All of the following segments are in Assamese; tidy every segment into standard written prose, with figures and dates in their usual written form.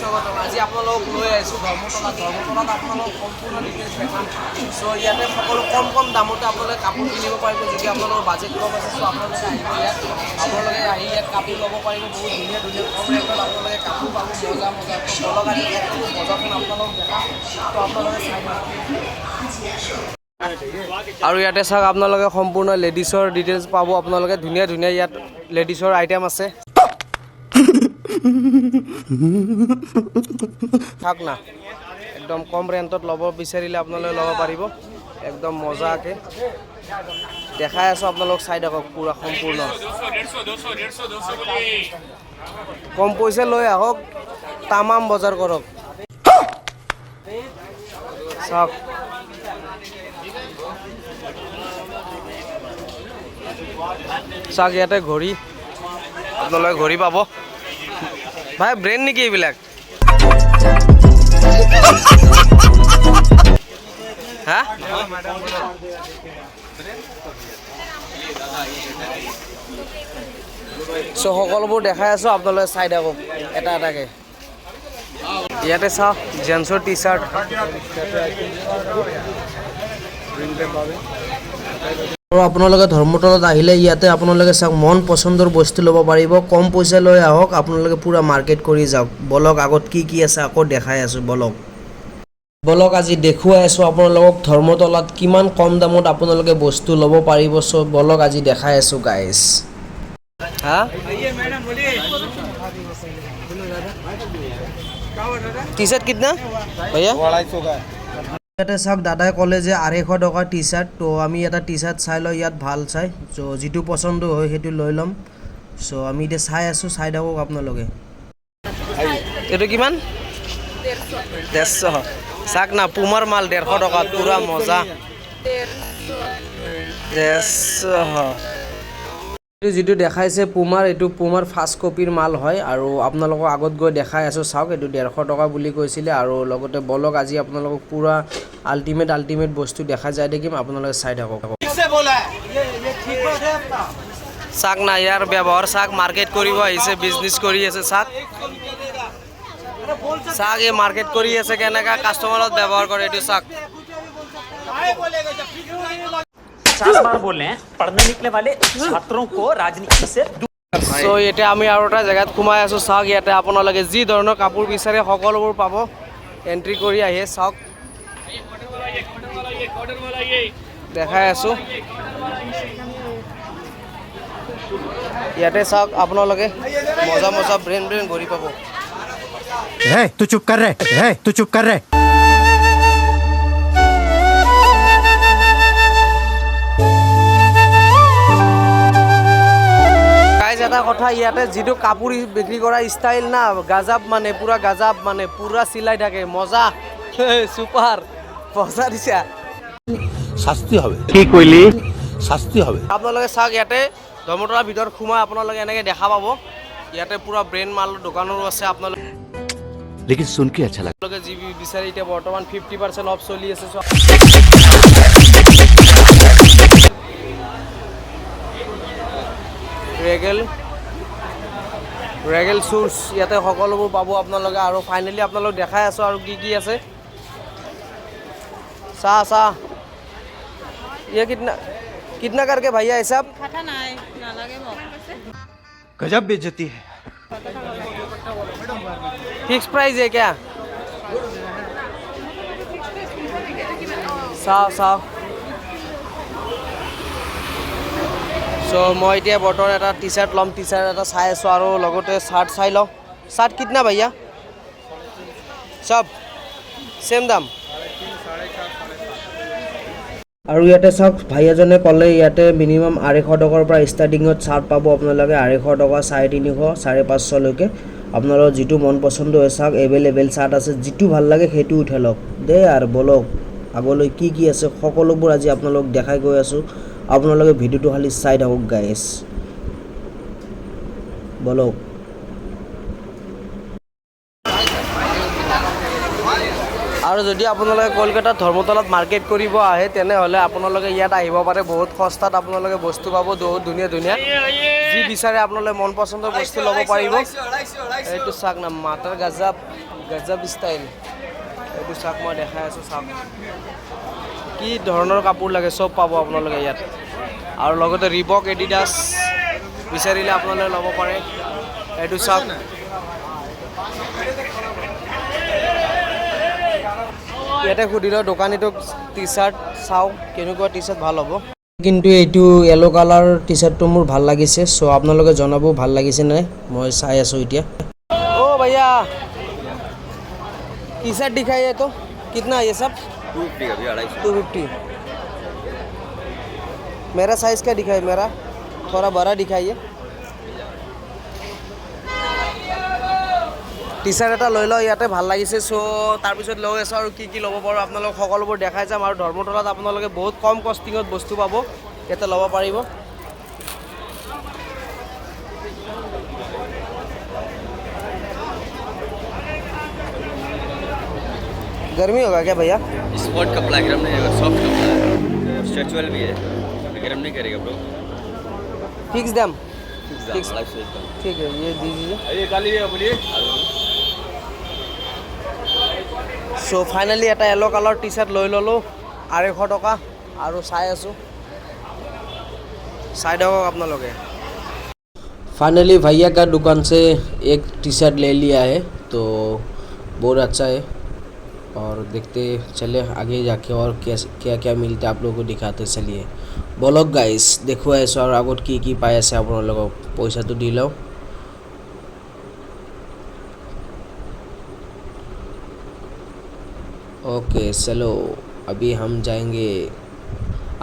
স্বাগতম। আজি আপোনালোকক লৈ আহিছোঁ ধৰ্মতলাত আপোনালোক সম্পূৰ্ণ ডিটেইলছ দেখাম। চ' ইয়াতে সকলো কম দামতে আপোনালোকে কাপোৰ কিনিব পাৰিব। যদি আপোনালোকৰ বাজেট কম আছে চ' আপোনালোকে আহিব ইয়াত। আপোনালোকে আহি ইয়াত কাপোৰ ল'ব পাৰিব। বহুত ধুনীয়া কম ৰেটত আপোনালোকে কাপোৰ পাব। মজা বলক আজি সকলো বজাৰখন আপোনালোকক দেখাম। ত' আপোনালোকে চাই লওক। আৰু ইয়াতে চাওক আপোনালোকে সম্পূৰ্ণ লেডিছৰ ডিটেইলছ পাব। আপোনালোকে ধুনীয়া ইয়াত লেডিছৰ আইটেম আছে। থাক না একদম কম ৰেণ্টত ল'ব বিচাৰিলে আপোনালোকে ল'ব পাৰিব। একদম মজাকৈ দেখাই আছোঁ, আপোনালোক চাই থাকক পূৰা সম্পূৰ্ণ। কম পইচা লৈ আহক, তামাম বজাৰ কৰক। চাওক ইয়াতে ঘড়ী আপোনালোকে ঘড়ী পাব। ভাই ব্ৰেণ্ড নেকি এইবিলাক? হা চ' সকলোবোৰ দেখাই আছোঁ, আপোনালোকে চাই থাকক এটা এটাকৈ। ইয়াতে চাওক জেন্সৰ টি চাৰ্ট। আৰু আপোনালোকে ধৰ্মতলাত আহিলে ইয়াতে আপোনালোকে চাওক মন পচন্দৰ বস্তু ল'ব পাৰিব। কম পইচা লৈ আহক, আপোনালোকে পূৰা মাৰ্কেট কৰি যাওক। বলক আগত কি আছে আকৌ দেখাই আছোঁ। বলক আজি দেখুৱাই আছোঁ আপোনালোকক ধৰ্মতলাত কিমান কম দামত আপোনালোকে বস্তু ল'ব পাৰিব। চ' বলক আজি দেখাই আছোঁ গাইজ। হা টি চাৰ্ট কিতনা ভैया? ইয়াতে চাওক দাদাই ক'লে যে 250 টকা টি চাৰ্ট। তো আমি এটা টি চাৰ্ট চাই লওঁ ইয়াত ভাল চাই। চ' যিটো পচন্দ হয় সেইটো লৈ ল'ম। চ' আমি এতিয়া চাই আছোঁ, চাই থাকক আপোনালোকে। এইটো কিমান? 150 চাওক না পুমাৰ মাল 150 টকা পূৰা মজা। 150 যিটো দেখাইছে পুমাৰ, এইটো পুমাৰ ফাৰ্ষ্ট কপিৰ মাল হয়। আৰু আপোনালোকক আগত গৈ দেখাই আছোঁ চাওক, এইটো 150 টকা বুলি কৈছিলে। আৰু লগতে বলক আজি আপোনালোকক পূৰা আল্টিমেট বস্তু দেখাই যাই থাকিম, আপোনালোকে চাই থাকক। চাওক না ইয়াৰ ব্যৱহাৰ চাওক, মাৰ্কেট কৰিব আহিছে, বিজনেছ কৰি আছে। চাওক এই মাৰ্কেট কৰি আছে, কেনেকৈ কাষ্টমাৰত ব্যৱহাৰ কৰে এইটো চাওক। চ' এতিয়া আমি আৰু এটা জেগাত সোমাই আছোঁ। চাওক ইয়াতে আপোনালোকে যি ধৰণৰ কাপোৰ বিচাৰে সকলোবোৰ পাব। এণ্ট্ৰি কৰি আহে চাওক, দেখাই আছোঁ। ইয়াতে চাওক আপোনালোকে মজা ব্ৰেণ্ড ঘড়ী পাব। तू चुप कर रहे এটা কথা, ইয়াতে যিটো কাপোৰ বিক্ৰী কৰা ষ্টাইল না, গাজাব মানে পুৰা চিলাই থাকে। মজা চুপাৰ মজা দিছা। শাস্তি হবে কি কইলি? শাস্তি হবে। আপোনালোকে চাওক ইয়াতে ধৰ্মতলাৰ ভিতৰত সোমাই আপোনালোকে এনেকৈ দেখা পাব। ইয়াতে পুৰা ব্ৰেণ্ড মালৰ দোকানৰো আছে। আপোনালোকে लेकिन सुन के अच्छा लगा। আপোনালোকে যি বিচাৰে এতিয়া বৰ্তমান 50% অফ চলি আছে। ৰেগেল শ্বুজ ইয়াতে সকলোবোৰ পাব আপোনালোকে। আৰু ফাইনেলি আপোনালোক দেখাই আছোঁ আৰু কি আছে। চাহ ये कितना करके भैया ये सब? गजब बेइज्जती है। फिक्स प्राइस है क्या? চাও চ' মই এতিয়া বৰ্তমান এটা টি চাৰ্ট ল'ম। টি চাৰ্ট এটা চাই আছোঁ আৰু লগতে চাৰ্ট চাই লওঁ। চাৰ্ট কিতনা भैया? চব সেম দাম। আৰু ইয়াতে চাওক ভাইয়াজনে ক'লে ইয়াতে মিনিমাম 250 টকাৰ পৰা ষ্টাৰ্টিঙত চাৰ্ট পাব আপোনালোকে। 250 টকা, 350, 550লৈকে আপোনালোকৰ যিটো মন পচন্দ হয় চাওক। এভেইলেবল চাৰ্ট আছে, যিটো ভাল লাগে সেইটো উঠাই লওক দেই। আৰু বলক আগলৈ কি আছে সকলোবোৰ আজি আপোনালোক দেখাই গৈ আছোঁ। আপোনালোকে ভিডিঅ'টো খালি চাই থাকক গাইজ। বলক আৰু যদি আপোনালোকে কলকাতাত ধৰ্মতলাত মাৰ্কেট কৰিব আহে তেনেহ'লে আপোনালোকে ইয়াত আহিব পাৰে। বহুত সস্তাত আপোনালোকে বস্তু পাব, বহুত ধুনীয়া যি বিচাৰে আপোনালোকে মন পচন্দৰ বস্তু ল'ব পাৰিব। এইটো চাওক না মাটাৰ গাজাব গজব ষ্টাইল এইটো চাওক মই দেখাই আছোঁ চাওক কি ধৰণৰ কাপোৰ লাগে চব পাব আপোনালোকে ইয়াত আৰু লগতে ৰিবক এডিডাছ বিচাৰিলে আপোনালোকে ল'ব পাৰে এইটো চাওক ইয়াতে সুধিলোঁ দোকানীটোক টি চাৰ্ট চাওক কেনেকুৱা টি চাৰ্ট ভাল হ'ব কিন্তু এইটো য়েলো কালাৰ টি চাৰ্টটো মোৰ ভাল লাগিছে চ' আপোনালোকে জনাব ভাল লাগিছে নাই মই চাই আছোঁ এতিয়া ओ भैया टी शर्ट दिखाइए तो कितना है ये सब 250 का भी 250 मेरा साइज़ क्या दिखाइए मेरा थोड़ा बड़ा दिखाइए टी शार्ट এটা লৈ লওঁ ইয়াতে ভাল লাগিছে চ' তাৰপিছত লৈ আছোঁ আৰু কি ল'ব পাৰোঁ আপোনালোকক সকলোবোৰ দেখাই যাম আৰু ধৰ্মতলাত আপোনালোকে বহুত কম কষ্টিঙত বস্তু পাব ইয়াতে ল'ব পাৰিব गर्मी होगा क्या भैया स्पॉट कपड़ा गर्म नहीं होगा सॉफ्ट कपड़ा है स्ट्रेचेबल भी है गर्म नहीं करेगा ब्रो फिक्स दाम फिक्स दाम ठीक है ये दीजिए ये काली बोलिए सो फाइनली এটা येलो कलर टी शर्ट লৈ ললোঁ 250 টকা আৰু চাই আছোঁ চাই দিয়ক আপোনালোকে फाइनली भैया का दुकान से एक टी शर्ट ले लिया है तो बहुत अच्छा है और देखते चले आगे जाके और क्या क्या मिलता है आप लोगों को दिखाते चलिए बोलो गाइस देखो ऐसा और आगत की पाई আছে আপোনালোকক পইচাটো দি লও ओके चलो अभी हम जाएंगे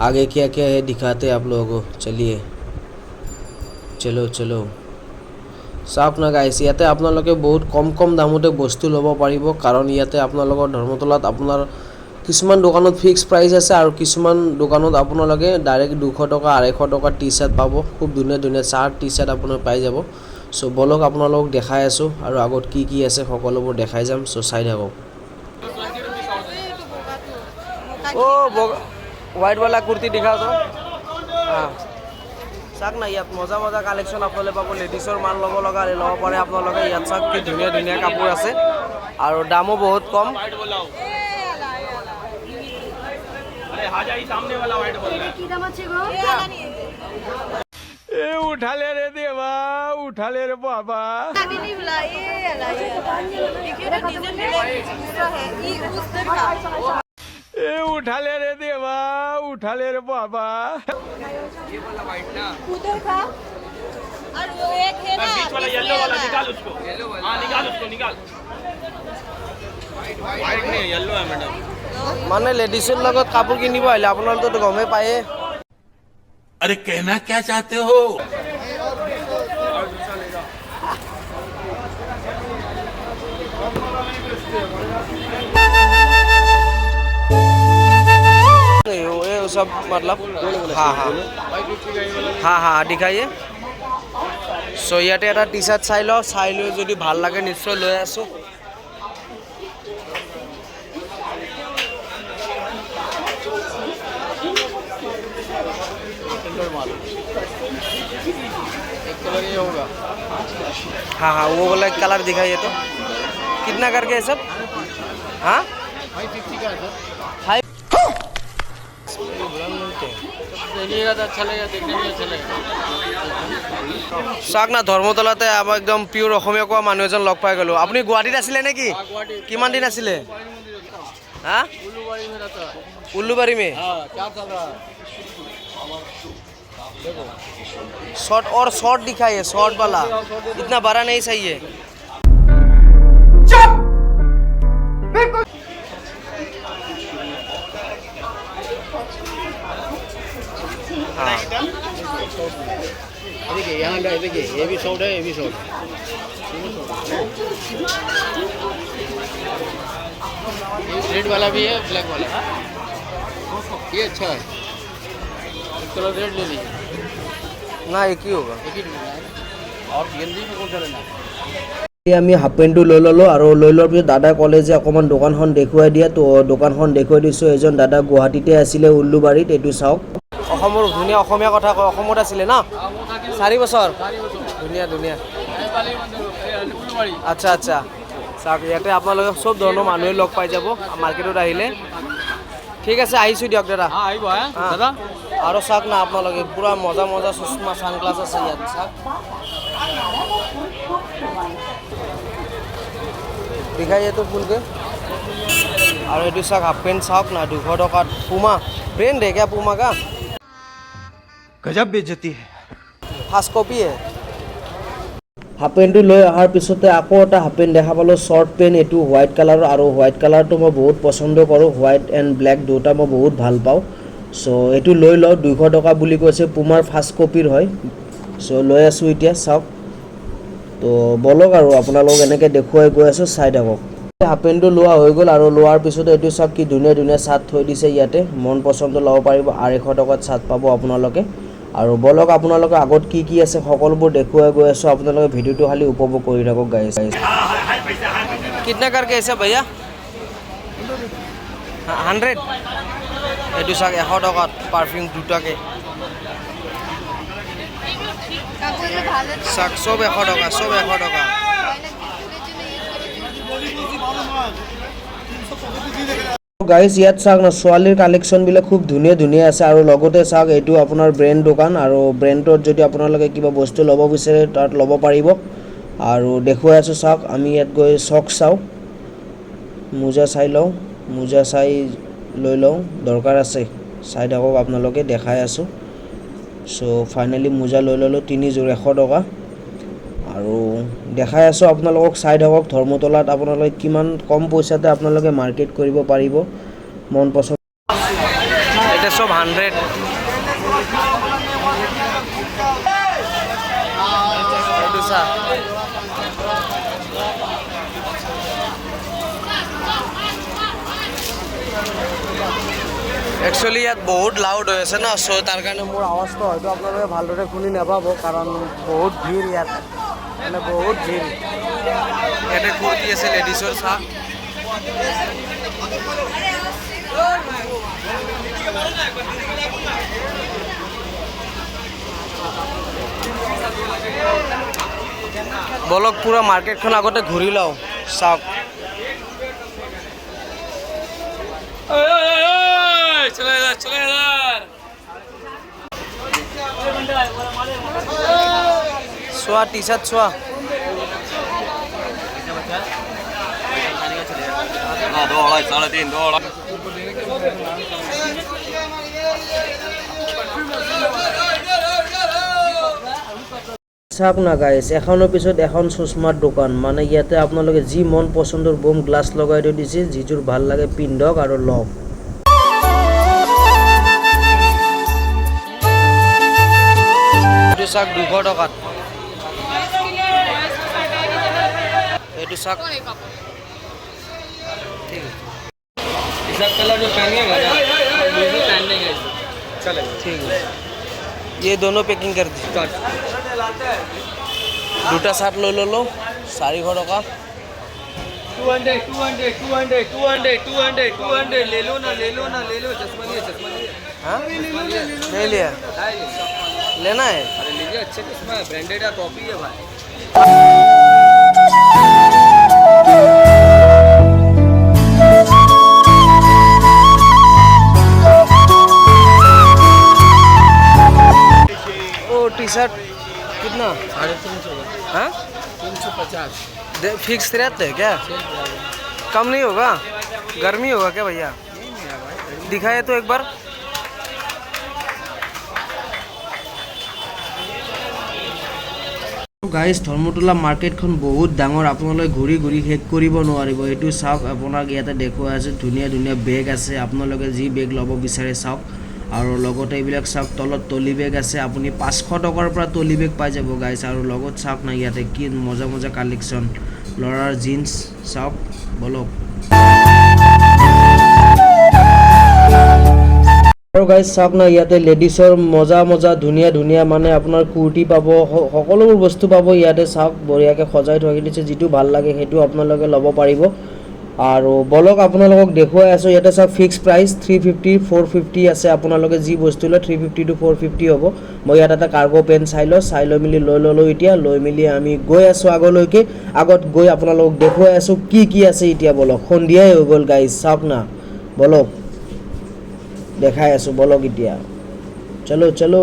आगे क्या क्या है दिखाते हैं आप लोगों को चलिए चलो चलो চাওক না গাইছ ইয়াতে আপোনালোকে বহুত কম দামতে বস্তু ল'ব পাৰিব কাৰণ ইয়াতে আপোনালোকৰ ধৰ্মতলাত আপোনাৰ কিছুমান দোকানত ফিক্স প্ৰাইচ আছে আৰু কিছুমান দোকানত আপোনালোকে ডাইৰেক্ট 200 টকা 250 টকা টি শাৰ্ট পাব খুব ধুনীয়া চাৰ্ট টি শাৰ্ট আপোনালোকে পাই যাব সো বলক আপোনালোকক দেখাই আছোঁ আৰু আগত কি আছে সকলোবোৰ দেখাই যাম সো চাই থাকক ओ व्हाइट वाला कुर्ती दिखाओ तो हाँ চাওক না ইয়াত মজা কালেকশ্যন আপোনালোকে পাব লেডিছৰ মাল ল'ব লগা ল'ব পাৰে আপোনালোকে ইয়াত চাওক কি ধুনীয়া কাপোৰ আছে আৰু দামো বহুত কম उठा ले रे देवा उठा ले रे बाबा उठा ले रे देवा उठा ले रे बाबा ये वाला वाइट ना उधर था और वो एक है ना बीच वाला येलो वाला निकाल उसको येलो वाला हां निकाल उसको निकाल वाइट नहीं येलो है मैडम মানে লেডিছৰ লগত কাপোৰ কিনিব আহিলে আপোনালোকে তো গমে পায়ে अरे कहना क्या चाहते हो ये सब मतलब हाँ दिखाइए सो ইয়াতে এটা টি শার্ট চাই লৈ যদি ভাল লাগে নিশ্চয় লৈ আছোঁ हाँ वो वाला कलर दिखाइए तो कितना करके है सब हाँ 550 का है देखिएगा तो अच्छा लगेगा देखने में अच्छा लगेगा চাওক না ধৰ্মতলাতে আমাৰ একদম পিওৰ অসমীয়া কোৱা মানুহ এজন লগ পাই গ'লো আপুনি গুৱাহাটীত আছিলে নেকি কিমান দিন আছিলে हाँ उल्लूबारी में 4 साल रहा शॉर्ट और शॉर्ट दिखाइए शॉर्ट वाला इतना बड़ा नहीं चाहिए हाँ देखिए यहाँ देखिए ये भी शॉर्ट है ये भी शॉर्ट ये रेड वाला भी है ब्लैक वाला ये अच्छा है कलर रेड ले लीजिए ना एक ही होगा एक ही और गेंदी में कौन सा लेना আমি হাফ পেণ্টটো লৈ ল'লোঁ আৰু লৈ লোৱাৰ পিছত দাদাই ক'লে যে অকণমান দোকানখন দেখুৱাই দিয়া তো দোকানখন দেখুৱাই দিছোঁ এজন দাদা গুৱাহাটীতে আছিলে উল্লুবাৰীত এইটো চাওক অসমৰ ধুনীয়া অসমীয়া কথা কয় অসমত আছিলে না 4 বছৰ ধুনীয়া আচ্ছা চাওক ইয়াতে আপোনালোকে চব ধৰণৰ মানুহে লগ পাই যাব মাৰ্কেটত আহিলে। ঠিক আছে আহিছোঁ দিয়ক দাদা। আহিব দাদা। আৰু চাওক না আপোনালোকে পুৰা মজা মজা চশমা ছানগ্লাছ আছে ইয়াত চাওক। দেখাই এইটো ফুলকে। और ये साग हाफ पेंट साग ना 200 टका पुमा ब्रांड है क्या पुमा का? गजब बेइज्जती है। फास्ट कॉपी है। हाफ पेंटটো লৈ অহাৰ পিছতে আকৌ এটা হাফ পেণ্ট দেখা পালোঁ শৰ্ট পেণ্ট এইটো হোৱাইট কালাৰৰ আৰু হোৱাইট কালাৰটো মই বহুত পচন্দ কৰোঁ হোৱাইট এণ্ড ব্লেক দুটা মই বহুত ভাল পাওঁ চ' এইটো লৈ লওঁ 200 টকা বুলি কৈছে পুমাৰ ফাৰ্ষ্ট কপিৰ হয় চ' লৈ আছোঁ এতিয়া চাওক তো বলক আৰু আপোনালোক এনেকৈ দেখুৱাই গৈ আছোঁ চাই থাকক হাফ পেণ্টটো লোৱা হৈ গ'ল আৰু লোৱাৰ পিছতে এইটো চাওক কি ধুনীয়া ধুনীয়া চাৰ্ট থৈ দিছে ইয়াতে মন পচন্দ ল'ব পাৰিব 250 টকাত চাৰ্ট পাব আপোনালোকে আৰু বলক আপোনালোকে আগত কি কি আছে সকলোবোৰ দেখুৱাই গৈ আছোঁ আপোনালোকে ভিডিঅ'টো খালি উপভোগ কৰি থাকক গাইছ কিतना करके ऐसे भैया 100 এইটো চাওক 100 টকাত পাৰফিউম দুটাকে চাওক সব 100 টকা সব 100 টকা গাইজ ইয়াত চাওক না ছোৱালীৰ কালেকশ্যনবিলাক খুব ধুনীয়া ধুনীয়া আছে আৰু লগতে চাওক এইটো আপোনাৰ ব্ৰেণ্ড দোকান আৰু ব্ৰেণ্ডত যদি আপোনালোকে কিবা বস্তু ল'ব বিচাৰে তাত ল'ব পাৰিব আৰু দেখুৱাই আছোঁ চাওক আমি ইয়াত গৈ চক চাওঁ মোজা চাই লওঁ মোজা চাই লৈ লওঁ দৰকাৰ আছে চাই থাকক আপোনালোকে দেখাই আছোঁ চ' ফাইনেলি মোজা লৈ ল'লোঁ 3 যোৰ 100 টকা আৰু দেখাই আছোঁ আপোনালোকক চাই থাকক ধৰ্মতলাত আপোনালোকে কিমান কম পইচাতে আপোনালোকে মাৰ্কেট কৰিব পাৰিব মন পছন্দ এটা সব 100 এইটো চা একচুৱেলি ইয়াত বহুত লাউড হৈ আছে না চ' তাৰ কাৰণে মোৰ আৱাজটো হয়তো আপোনালোকে ভালদৰে শুনি নাপাব কাৰণ বহুত ভিৰ ইয়াত মানে বহুত ভিৰ ইয়াতে কুৰ্তি আছে লেডিছৰ চাহ বলক পুৰা মাৰ্কেটখন আগতে ঘূৰি লওঁ চাওক चोआ टी शर्ट चोआ চাওক না গাইছ এখনৰ পিছত এখন চশমাৰ দোকান মানে ইয়াতে আপোনালোকে যি মন পছন্দৰ বম গ্লাছ লগাই থৈ দিছে যিযোৰ ভাল লাগে পিন্ধক আৰু লওক এইটো চাওক 200 টকাত এইটো চাওক ঠিক আছে सब कलर जो पहनेगा ना वो पहनने का चलेगा ठीक है ये दोनों पैकिंग कर दी দুটা শার্ট লৈ ললো 400 টকা 200 ले लो ना चश्मा लिया हाँ ले लिया लेना है अरे लीजिए अच्छे चश्मा है ब्रांडेड है कॉपी है भाई ओ टी शर्ट कितना 350 हाँ 350 फिक्स रहते हैं क्या कम नहीं होगा गर्मी होगा क्या भैया दिखाए तो एक बार গাইজ ধৰ্মতলা মাৰ্কেটখন বহুত ডাঙৰ আপোনালোকে ঘূৰি ঘূৰি শেষ কৰিব নোৱাৰিব এইটো চাওক আপোনাক ইয়াতে দেখুৱাই আছে ধুনীয়া ধুনীয়া বেগ আছে আপোনালোকে যি বেগ ল'ব বিচাৰে চাওক আৰু লগতে এইবিলাক চাওক তলত টলি বেগ আছে আপুনি 500 টকাৰ পৰা টলি বেগ পাই যাব গাইজ আৰু লগত চাওক না ইয়াতে কি মজা মজা কালেকশ্যন ল'ৰাৰ জিন্স চাওক বলক আৰু গাইজ চাওক না ইয়াতে লেডিছৰ মজা মজা ধুনীয়া ধুনীয়া মানে আপোনাৰ কুৰ্তি পাব সকলোবোৰ বস্তু পাব ইয়াতে চাওক বঢ়িয়াকৈ সজাই থৈ দিছে যিটো ভাল লাগে সেইটো আপোনালোকে ল'ব পাৰিব আৰু বলক আপোনালোকক দেখুৱাই আছোঁ ইয়াতে চাওক ফিক্স প্ৰাইচ 350 450 আছে আপোনালোকে যি বস্তু লয় 350 to 450 হ'ব মই ইয়াত এটা কাৰ্গো পেন চাই লৈ মিলি লৈ ল'লোঁ এতিয়া লৈ মিলি আমি গৈ আছোঁ আগলৈকে আগত গৈ আপোনালোকক দেখুৱাই আছোঁ কি আছে এতিয়া বলক সন্ধিয়াই হৈ গ'ল গাইজ চাওক না বলক দেখাই আছোঁ বলক এতিয়া চলো চলো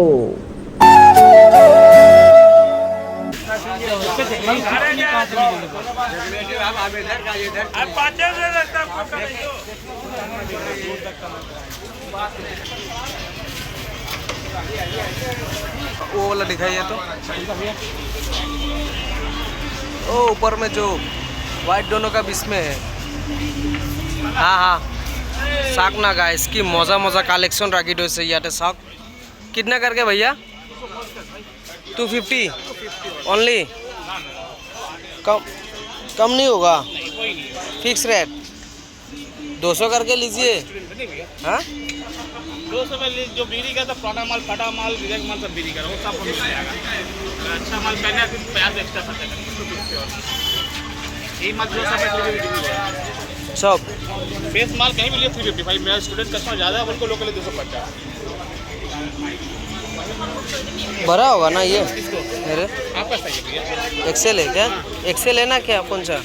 वो वाला दिखाइए तो ओ ऊपर में जो वाइट दोनों का बीच में है हाँ साक ना गाइस की मजा कलेक्शन राखी दो से याते साक कितना करके भैया 250 ओनली कम नहीं होगा फिक्स रेट 200 करके लीजिए हाँ 200 में जो बीड़ी का तो पुराना माल फटा माल विदेश माल सब बीड़ी का वो सब मिल जाएगा अच्छा माल पहले फिर 50 एक्स्ट्रा खर्चा करेंगे ये माल 200 में सब बेस माल कहीं भी लिए 350 भाई मेरा स्टूडेंट कस्टमर ज़्यादा है उनको लोकल 250 भरा होगा ना ये मेरे आपका सही है भैया एक्सेल है क्या एक्सेल है ना क्या कौन सा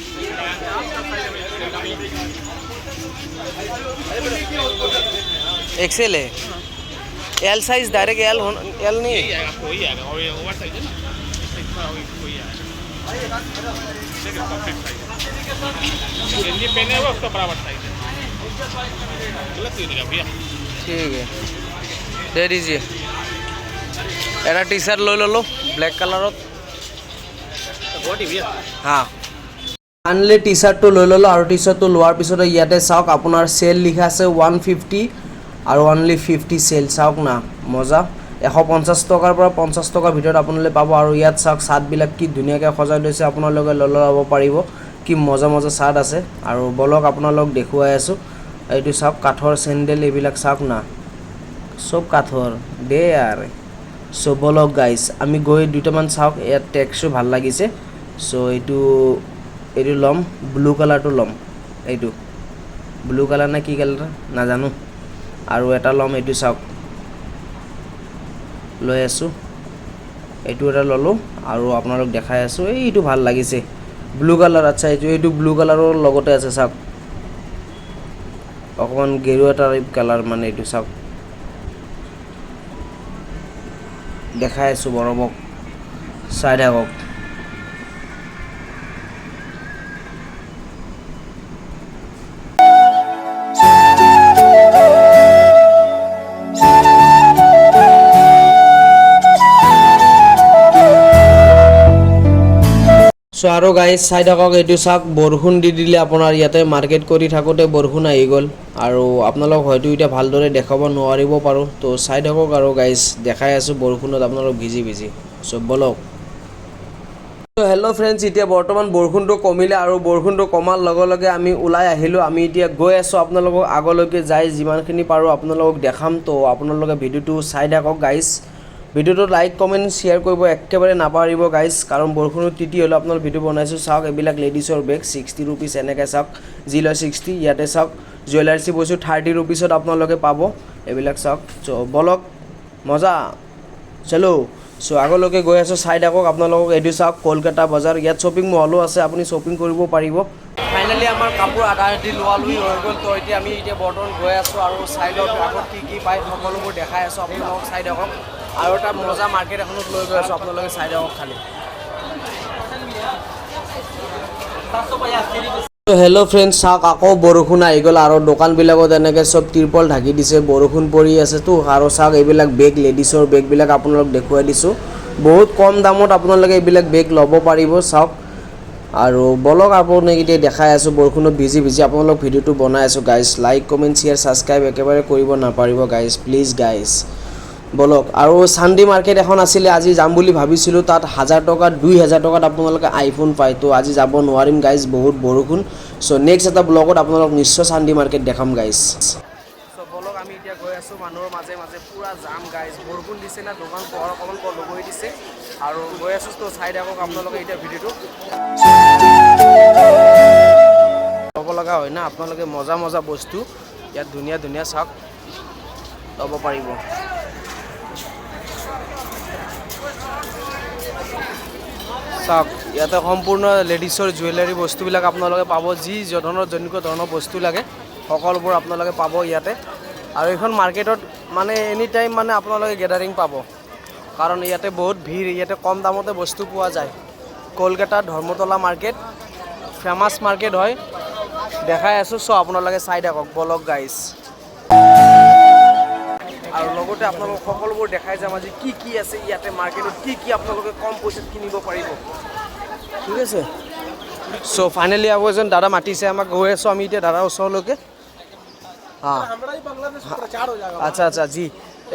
एक्सेल है एल साइज डायरेक्ट एल नहीं यही आएगा आपको वही आएगा और ओवर साइज है ना इतना वही आएगा देखिए परफेक्ट साइज ये पहने हुआ उसका बराबर साइज है गलत नहीं देगा भैया ठीक है दे दीजिए एरा टी शर्ट लो ब्लैक कलर बॉडी भैया हाँ আনলে টি চাৰ্টটো লৈ ল'লোঁ আৰু টি চাৰ্টটো লোৱাৰ পিছতে ইয়াতে চাওক আপোনাৰ চেল লিখা আছে 150 আৰু অনলি 50 চেল চাওক না মজা 150 টকাৰ পৰা 50 টকাৰ ভিতৰত আপোনালোকে পাব আৰু ইয়াত চাওক চাৰ্টবিলাক কি ধুনীয়াকৈ সজাই লৈছে আপোনালোকে লৈ ল'ব পাৰিব কি মজা চাৰ্ট আছে আৰু বলক আপোনালোক দেখুৱাই আছোঁ এইটো চাওক কাঠৰ চেণ্ডেল এইবিলাক চাওক না সব কাঠৰ দে আৰু সো বলক গাইজ আমি গৈ দুটামান চাওক ইয়াত টেক্সটো ভাল লাগিছে সো এইটো ল'ম ব্লু কালাৰটো ল'ম এইটো ব্লু কালাৰ নে কি কালাৰ নাজানো আৰু এটা ল'ম এইটো চাওক লৈ আছোঁ এইটো এটা ল'লোঁ আৰু আপোনালোক দেখাই আছোঁ এইটো ভাল লাগিছে ব্লু কালাৰ আচ্ছা এইটো ব্লু কালাৰৰ লগতে আছে চাওক অকণমান গেৰুৱা টাইপ কালাৰ মানে এইটো চাওক দেখাই আছোঁ বৰবক চাই থাকক সো আৰু গাইজ চাই থাকক এইটো চাওক বৰষুণ দি দিলে আপোনাৰ ইয়াতে মাৰ্কেট কৰি থাকোঁতে বৰষুণ আহি গ'ল আৰু আপোনালোক হয়তো এতিয়া ভালদৰে দেখাব নোৱাৰিব পাৰোঁ তো চাই থাকক আৰু গাইজ দেখাই আছোঁ বৰষুণত আপোনালোক ভিজি সো বলক তো হেল্ল' ফ্ৰেণ্ডছ এতিয়া বৰ্তমান বৰষুণটো কমিলে আৰু বৰষুণটো কমাৰ লগে লগে আমি ওলাই আহিলোঁ আমি এতিয়া গৈ আছোঁ আপোনালোকক আগলৈকে যাই যিমানখিনি পাৰোঁ আপোনালোকক দেখাম তো আপোনালোকে ভিডিঅ'টো চাই থাকক গাইজ ভিডিঅ'টো লাইক কমেণ্ট শ্বেয়াৰ কৰিব একেবাৰে নাপাহৰিব গাইজ কাৰণ বৰষুণত তিতি হ'লেও আপোনালোক ভিডিঅ' বনাইছোঁ চাওক এইবিলাক লেডিছৰ বেগ 60 ৰুপিজ এনেকৈ চাওক যি লয় 60 ইয়াতে চাওক জুৱেলাৰ্চি বস্তু 30 ৰুপিজত আপোনালোকে পাব এইবিলাক চাওক চ' বলক মজা চলো চ' আগলৈকে গৈ আছোঁ চাই থাকক আপোনালোকক এইটো চাওক কলকাতা বজাৰ ইয়াত শ্বপিং মলো আছে আপুনি শ্বপিং কৰিব পাৰিব ফাইনেলি আমাৰ কাপোৰ আধা আধি লোৱা হৈ গ'ল তো এতিয়া আমি বৰ্তমান গৈ আছোঁ আৰু চাই লওক আগত কি পায় সকলোবোৰ দেখাই আছোঁ আপোনালোকক চাই থাকক আৰু এটা মজা মাৰ্কেট এখনত লৈ গৈ আছোঁ আপোনালোকে চাই থাকক খালি হেল্ল' ফ্ৰেণ্ডছ চাওক আকৌ বৰষুণ আহি গ'ল আৰু দোকানবিলাকত এনেকৈ চব তিৰপল ঢাকি দিছে বৰষুণ পৰি আছেতো আৰু চাওক এইবিলাক বেগ লেডিছৰ বেগবিলাক আপোনালোক দেখুৱাই দিছোঁ বহুত কম দামত আপোনালোকে এইবিলাক বেগ ল'ব পাৰিব চাওক আৰু বলক আপোনাক এতিয়া দেখাই আছোঁ বৰষুণত ভিজি আপোনালোক ভিডিঅ'টো বনাই আছোঁ guys like comment share subscribe একেবাৰে কৰিব নাপাৰিব গাইজ প্লিজ গাইজ বলক আৰু চান্দি মাৰ্কেট এখন আছিলে আজি যাম বুলি ভাবিছিলোঁ তাত 1000 টকা 2000 টকাত আপোনালোকে আইফোন পায় তো আজি যাব নোৱাৰিম গাইজ বহুত বৰষুণ চ' নেক্সট এটা ব্লগত আপোনালোক নিশ্চয় চান্দি মাৰ্কেট দেখাম গাইজ চ' বলক আমি এতিয়া গৈ আছোঁ মানুহৰ মাজে পুৰা জাম গাইজ বৰষুণ দিছে না দোকান পোহৰ অকণমান বন্ধ কৰি দিছে আৰু গৈ আছোঁ তো চাই থাকক আপোনালোকে এতিয়া ভিডিঅ'টো হ'ব লগা হয় না, আপোনালোকে মজা মজা বস্তু ইয়াত ধুনীয়া ধুনীয়া চাওক ল'ব পাৰিব। চাওক ইয়াতে সম্পূৰ্ণ লেডিছৰ জুৱেলাৰী বস্তুবিলাক আপোনালোকে পাব, যি যেনেকুৱা ধৰণৰ বস্তু লাগে সকলোবোৰ আপোনালোকে পাব ইয়াতে। আৰু এইখন মাৰ্কেটত মানে এনি টাইম মানে আপোনালোকে গেডাৰিং পাব, কাৰণ ইয়াতে বহুত ভিৰ, ইয়াতে কম দামতে বস্তু পোৱা যায়। Kolkata Dharmatala market famous market হয়, দেখাই আছোঁ। চ' আপোনালোকে চাই থাকক বলক গাইজ। আৰু লগতে আপোনালোকক সকলোবোৰ দেখাই যাম আজি কি কি আছে ইয়াতে মাৰ্কেটত, কি কি আপোনালোকে কম পইচাত কিনিব পাৰিব, ঠিক আছে। চ' ফাইনেলি আৰু এজন দাদা মাতিছে আমাক, গৈ আছোঁ আমি এতিয়া দাদাৰ ওচৰলৈকে। हाँ अच्छा अच्छा जी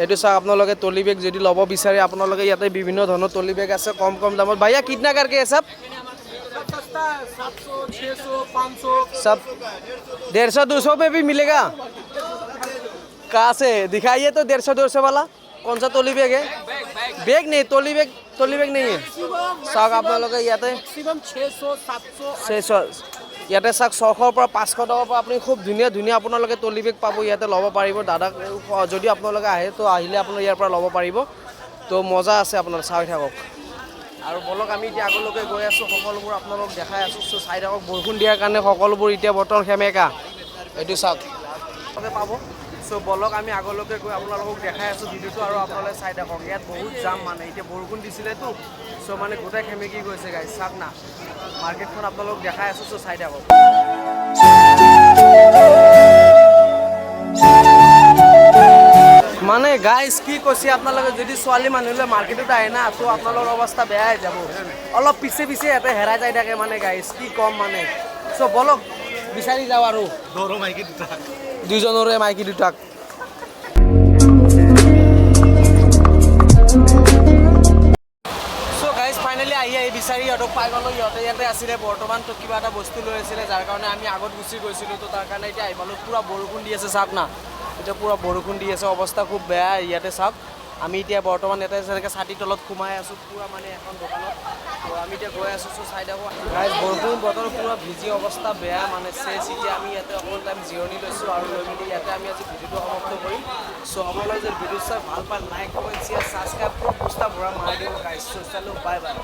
এইটো চাওক আপোনালোকে টলি বেগ যদি ল'ব বিচাৰে আপোনালোকে ইয়াতে বিভিন্ন ধৰণৰ টলি বেগ আছে কম কম দামত। भैया कितना करके है सब? 700 600 500 सब 150 200 पे भी मिलेगा। कहाँ से दिखाइए तो 150 200 वाला कौन सा टोली बैग है? बैग नहीं, टोली बैग नहीं है। चाওক আপোনালোকে ইয়াতে मैक्सिमम 600 700 600 ইয়াতে চাওক 600ৰ পৰা 500 টকাৰ পৰা আপুনি খুব ধুনীয়া ধুনীয়া আপোনালোকে টলি বেগ পাব, ইয়াতে ল'ব পাৰিব। দাদাক যদি আপোনালোকে আহে তো আহিলে আপোনাৰ ইয়াৰ পৰা ল'ব পাৰিব। তো মজা আছে, আপোনালোকে চাই থাকক। আৰু বলক আমি এতিয়া আগলৈকে গৈ আছোঁ, সকলোবোৰ আপোনালোক দেখাই আছোঁ। চ' চাই থাকক, বৰষুণ দিয়াৰ কাৰণে সকলোবোৰ এতিয়া বৰ্তমান সেমেকা। এইটো চাওক পাব। চ' বলক আমি আগলৈকে গৈ আপোনালোকক দেখাই আছোঁ ভিডিঅ'টো, আৰু আপোনালোকে চাই থাকক। ইয়াত বহুত জাম মানে, এতিয়া বৰষুণ দিছিলেতো, চ' মানে গোটেই সেমেকি গৈছে গাইজ। চাওক না মাৰ্কেটখন আপোনালোক দেখাই আছোঁ। চ' চাই থাকক। মানে গাইজ কি কৈছে আপোনালোকে, যদি ছোৱালী মানুহলৈ মাৰ্কেটত আহে না তো আপোনালোকৰ অৱস্থা বেয়া হৈ যাব। অলপ পিছে পিছে ইয়াতে হেৰাই যাই থাকে মানে গাইজ, কি ক'ম মানে। চ' বলক বিচাৰি যাওঁ আৰু দুইজনৰে মাইকী দুটাক। চ' গাইজ ফাইনেলি আহি বিচাৰি সিহঁতক পাই গ'লোঁ। সিহঁতে ইয়াতে আছিলে বৰ্তমান, তো কিবা এটা বস্তু লৈ আছিলে, যাৰ কাৰণে আমি আগত গুচি গৈছিলোঁ। তো তাৰ কাৰণে এতিয়া আহি পালোঁ। পূৰা বৰষুণ দি আছে, চাওক না এতিয়া পূৰা বৰষুণ দি আছে, অৱস্থা খুব বেয়া ইয়াতে। চাওক আমি এতিয়া বৰ্তমান ইয়াতে যেনেকৈ ছাতিৰ তলত সোমাই আছোঁ পূৰা মানে এখন দোকানত। তো আমি এতিয়া গৈ আছোঁ। চ' চাই থাকোঁ গাইজ, বৰষুণ বতৰ পূৰা ভিজি অৱস্থা বেয়া মানে চেচ। এতিয়া আমি ইয়াতে অকণমান টাইম জিৰণি লৈছোঁ, আৰু লৈ মেলি ইয়াতে আমি আজি ভিডিঅ'টো সমাপ্ত কৰিম। চ' আপোনালোকে যদি ভিডিঅ' চাই ভাল পায় লাইক কমেণ্ট শ্বেয়াৰ ছাবস্ক্ৰাইব পুৰা পুষ্টা ভৰা মাৰি দিব গাইজ। চ' চালোঁ বাই বাই।